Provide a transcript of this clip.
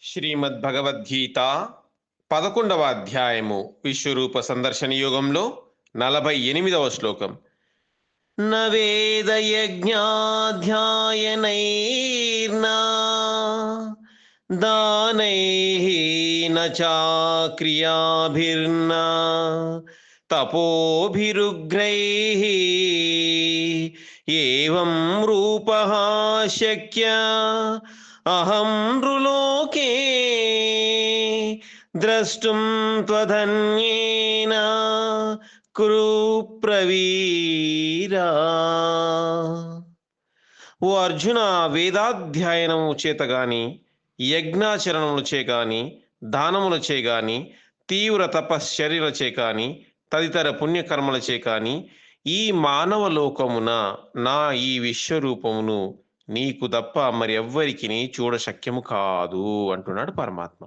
శ్రీమద్భగవద్గీత 11వ అధ్యాయము విశ్వరూప సందర్శన యోగంలో 48వ శ్లోకం. న వేదయజ్ఞాధ్యాయనైర్నా దానైః న చాక్రియాభిర్నా తపోభిరుగ్రైః ఏవం రూపః శక్య అహం నృలోకే ద్రష్టుం త్వధన్యేన కురు ప్రవీరా. ఓ అర్జున, వేదాధ్యయనము చేత గాని, యజ్ఞాచరణములు చే గాని, దానముల చే గాని, తీవ్ర తపశ్చర్యల చే కాని, తదితర పుణ్యకర్మల చే కాని, ఈ మానవ లోకమున నా ఈ విశ్వరూపమును నీకు తప్ప మరి ఎవ్వరికి చూడ శక్యము కాదు అంటున్నాడు పరమాత్మ.